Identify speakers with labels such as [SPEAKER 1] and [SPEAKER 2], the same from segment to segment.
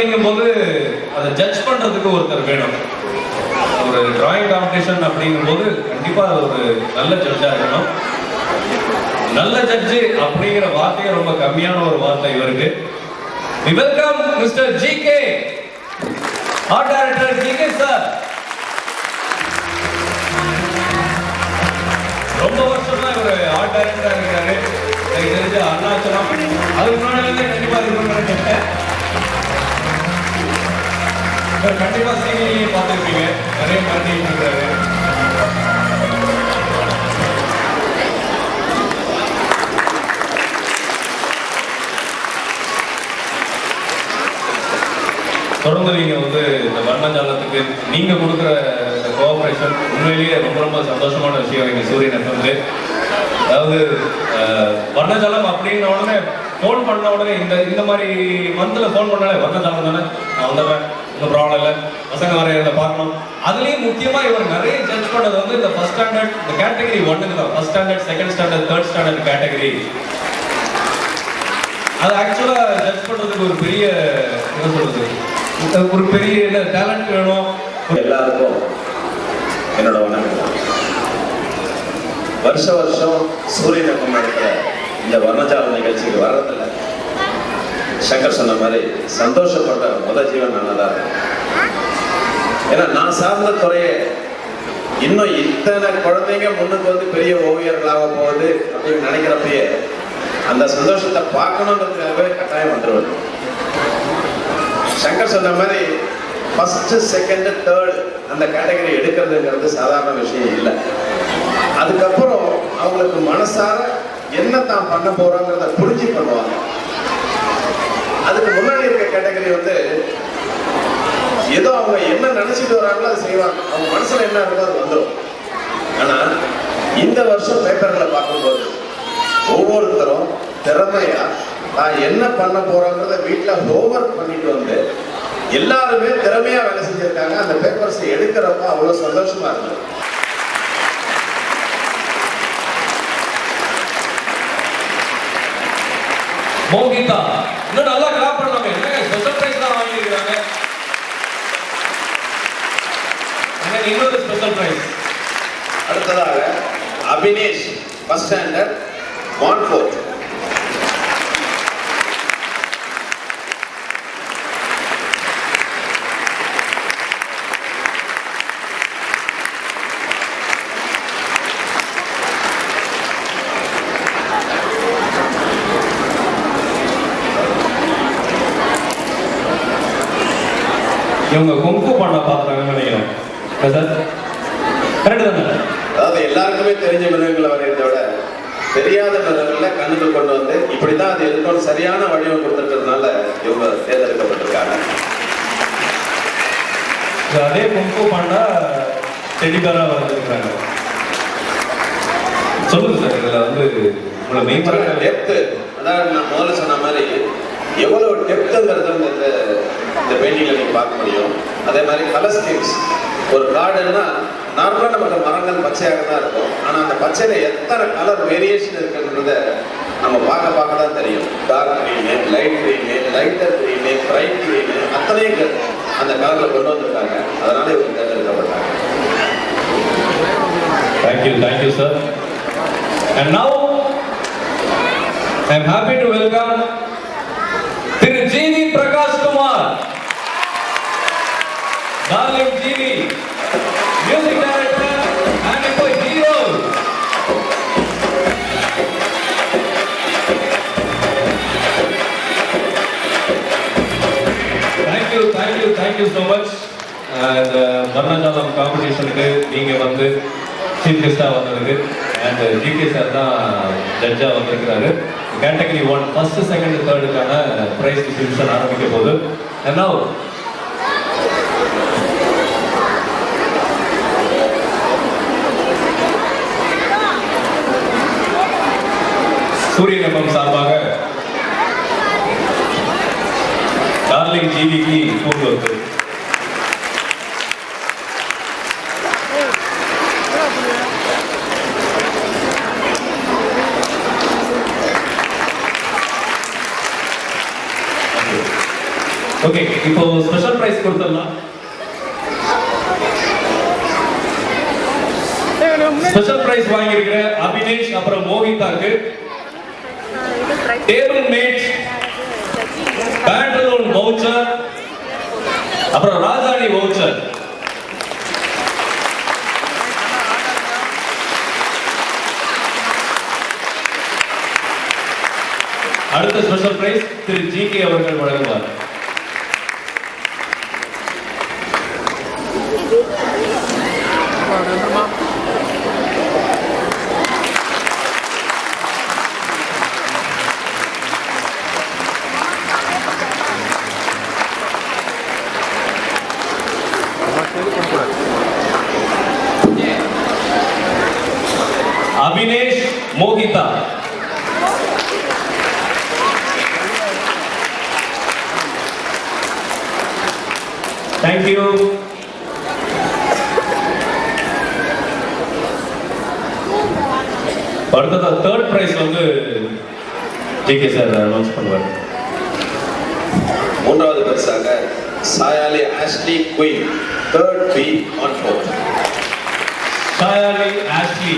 [SPEAKER 1] அப்படிங்கும்போது அதை ஜட்ஜ் பண்றதுக்கு ஒருத்தர் வேணும். ஒரு டிராயிங் காம்படிஷன் அப்படிங்கும்போது கண்டிப்பா அது ஒரு நல்ல ஜட்ஜா இருக்கணும். நல்ல ஜட்ஜு அப்படிங்கிற வார்த்தையே ரொம்ப கம்மியான ஒரு வார்த்தை இவருக்கு. Welcome mister GK, art director GK sir. ரொம்ப வருஷமா இவர் ஆர்ட் டைரக்டரா இருக்காரு. எனக்கு தெரிஞ்ச அருணாச்சலம் அதுக்கு முன்னாடி கண்டிப்பா இருக்கணும்னு கண்டிப்பா சீனியை பார்த்துருப்பீங்க. நிறைய பண்ணிட்டு இருக்காரு. தொடர்ந்து நீங்க இந்த வர்ணஜாலத்துக்கு நீங்க கொடுக்குற இந்த கோஆபரேஷன் உண்மையிலேயே ரொம்ப ரொம்ப சந்தோஷமான விஷயம். எங்க சூரியன் வந்து அதாவது வர்ணஜாலம் அப்படின்ன உடனே ஃபோன் பண்ண உடனே இந்த மாதிரி மந்த்ல ஃபோன் பண்ணாலே வர்ணஜாலம் தானே, நான் வந்துடுறேன், ஒன்றும் ப்ராப்ளம் இல்லை, பசங்க வரையிறத பார்க்கணும். அதுலேயும் முக்கியமா இவர் நிறைய ஜட்ஜ் பண்ணது இந்த ஃபர்ஸ்ட் ஸ்டாண்டர்ட் இந்த கேட்டகரி ஒன்னுக்கு தான். First standard, second standard, third standard category. அது ஆக்சுவலா ஜட்ஜ் பண்றதுக்கு ஒரு பெரிய என்ன சொல்றது, ஒரு பெரிய டேலண்ட் வேணும்.
[SPEAKER 2] எல்லாருக்கும் என்னோட வணக்கம். வருஷம் சூரியன் எஃப்எம் நடக்கிற இந்த வர்ணஜால நிகழ்ச்சிக்கு வர்றதில்ல. சங்கர் சொன்ன மாதிரி சந்தோஷப்பட்ட முதல் ஜீவன் நானதான் இருக்கும். ஏன்னா நான் சார்ந்த துறையை இன்னும் இத்தனை குழந்தைங்க முன்னுக்கு பெரிய ஓவியர்களாக போகுது அப்படின்னு நினைக்கிறப்பயே அந்த சந்தோஷத்தை பார்க்கணுன்றதுக்காகவே கட்டாயம் வந்துடுவது. சங்கர் சொன்ன மாதிரி ஃபர்ஸ்ட், செகண்ட், தேர்ட் அந்த கேட்டகரி எடுக்கிறதுங்கிறது சாதாரண விஷயம் இல்லை. அதுக்கப்புறம் அவங்களுக்கு மனசார என்ன தான் பண்ண போறோங்கிறத புரிஞ்சு பண்ணுவாங்க. அதுக்கு முன்னாடி இருக்க கேட்டகரி ஏதோ அவங்க என்ன நினைச்சிட்டு வராங்களோ அதை செய்வாங்க. அவங்க மனசுல என்ன இருக்கோ அது வந்துடும். ஆனா இந்த வருஷம் பேப்பர்களை பார்க்கும்போது ஒவ்வொருத்தரும் திறமையா நான் என்ன பண்ண போறோங்கிறத வீட்டுல ஹோம்ஒர்க் பண்ணிட்டு எல்லாருமே திறமையா வேலை செஞ்சிருக்காங்க. அந்த பேப்பர்ஸ் எடுக்கிறப்ப அவ்வளவு சந்தோஷமா இருக்கு.
[SPEAKER 1] மோகிதா இன்னும் நல்லா கிளாப் பண்ணலாமே. என்னங்க ஸ்பெஷல் பிரைஸ் தான் வாங்கியிருக்காங்க. இன்னொரு ஸ்பெஷல் பிரைஸ்.
[SPEAKER 2] அடுத்ததாக அபினேஷ் ஃபர்ஸ்ட் ஸ்டாண்டர்ட் மான்ஃபோர்ட்.
[SPEAKER 1] இவங்க குங்கு பாண்டா பார்த்துறாங்கன்னு நினைக்கிறேன். கரெக்டு தானே?
[SPEAKER 2] அதாவது எல்லாருக்குமே தெரிஞ்ச மிருகங்களை வரையறத விட தெரியாத மிருகங்களை கண்ணுக்கு கொண்டு இப்படிதான் அது இருக்கணும் சரியான வடிவம் கொடுத்துருக்கிறதுனால இவங்க தேர்ந்தெடுக்கப்பட்டிருக்காங்க.
[SPEAKER 1] அதே குங்கு பாண்டா டெடிபரா வந்திருக்கிறாங்க. சொல்லுங்க சார், இதுல உங்களை மெயின்
[SPEAKER 2] டெப்த், அதாவது நான் முதல்ல சொன்ன மாதிரி எவ்வளவு டெப்த்துங்கிறது இந்த பெயிண்டிங்ல நீங்க பார்க்க முடியும். அதே மாதிரி கலர் ஸ்கீம்ஸ். ஒரு கார்டுன்னா நார்மலா நமக்கு மரங்கள் பச்சையாக தான் இருக்கும். ஆனா அந்த பச்சையில எத்தனை கலர் வேரியேஷன் இருக்குன்றத நம்ம பார்க்க தான் தெரியும். Dark green, light green, lighter green, bright green, அத்தனையும் அந்த கலர்ல கொண்டு வந்திருக்காங்க. அதனால இவங்க தேர்ந்தெடுக்கப்பட்டாங்க.
[SPEAKER 1] Thank you sir. And now I am happy to welcome Thiru G.V. Prakash Kumar, Darling G.V., music director and இப்போ hero. Thank you so much. And வர்ணஜாலம் காம்படிஷனுக்கு நீங்க chief கெஸ்டா வந்ததுக்கு அண்ட் ஜிகே சார் தான் ஜட்ஜா வந்திருக்கிறாரு. கேட்டகரி 1 ஃபர்ஸ்ட், செகண்ட், தேர்டுக்கான prize distribution ஆரம்பிக்க போகுது. And now Suryan FM சார்பாக டார்லிங் ஜிவிக்கு கூண்டு வருது. ஓகே, இப்போ ஸ்பெஷல் பிரைஸ் கொடுத்துடலாம். ஸ்பெஷல் பிரைஸ் வாங்கியிருக்கிற அபினேஷ் அப்புறம் மோகிதாக்கு டேபிள் மேட், பேண்டலூன் வவுச்சர், அப்புறம் ராஜாணி வவுச்சர். அடுத்த ஸ்பெஷல் பிரைஸ் திரு ஜி.கே. அவர்கள் வழங்குவார். அபினேஷ், மோகிதா. Thank you. அடுத்ததா தேர்ட் பிரைஸ் வந்து ஜி.கே. சார் அனௌன்ஸ் பண்ணுவார்.
[SPEAKER 2] மூன்றாவது பரிசாக Sayali Ashley queen, third B on fourth.
[SPEAKER 1] Sayali Ashley.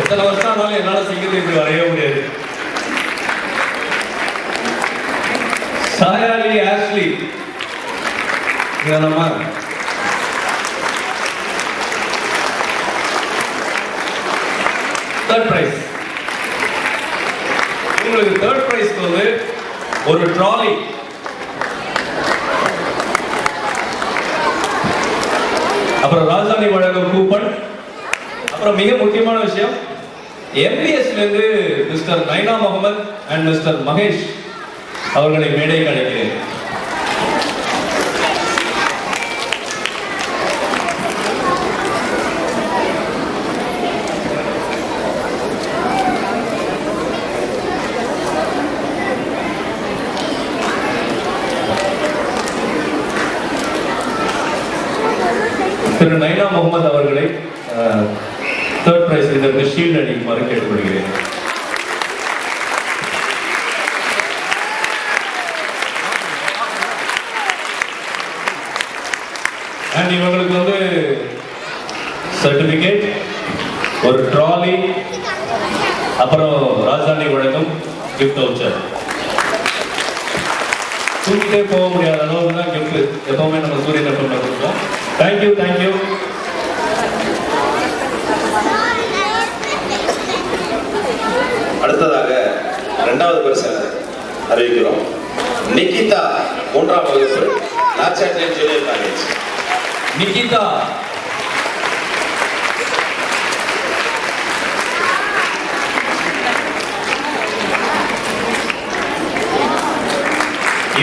[SPEAKER 1] எத்தனை வருஷம் ஆனாலும் என்னால சிங்கத்தை இப்படி வரைய முடியாது. சாயாலி ஆஷ்லி நம்ம தேர்ட் பிரைஸ். உங்களுக்கு தேர்ட் பிரைஸ்க்கு வந்து ஒரு ட்ராலி, அப்புறம் ராஜாணி வழங்கும் கூப்பன், அப்புறம் மிக முக்கியமான விஷயம் எம்பிஎஸ்ல இருந்து mister Naina Mohammed and mister Mahesh அவர்களை மேடைக்கு அழைக்கிறேன். திரு நைனா முகமது அவர்களை தேர்ட் பிரைஸ் இதற்கு ஷீல்ட் அடிக்குமாறு கேட்டுக்கொள்கிறேன். அண்ட் இவங்களுக்கு வந்து சர்டிபிகேட், ஒரு ட்ராலி, அப்புறம் ராஜாணி வழங்கும் கிஃப்ட் வவுச்சர். தூக்கிட்டே போக முடியாத அளவுக்கு தான் கிஃப்ட் எப்பவுமே நம்ம சூரியன் எஃப்எம்ல கொடுப்போம். Thank you, thank you.
[SPEAKER 2] அடுத்ததாக இரண்டாவது பரிசை அறிவிக்கிறோம். நிகிதா, மூன்றாம் வகுப்பு, நாச்சாட்டியன் ஜூனியர் காலேஜ்.
[SPEAKER 1] நிகிதா.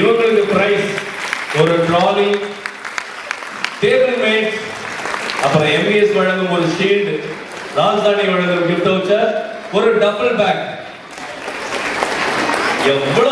[SPEAKER 1] இவங்களுக்கு பிரைஸ் ஒரு ட்ராலி, டேபிள் மேட், அப்புறம் எம்பிஎஸ் வழங்கும் ஒரு ஷீல்ட், ராஜதானி வழங்கும் கிஃப்ட் வவுச்சர், ஒரு டபுள் பேக். எவ்வளவு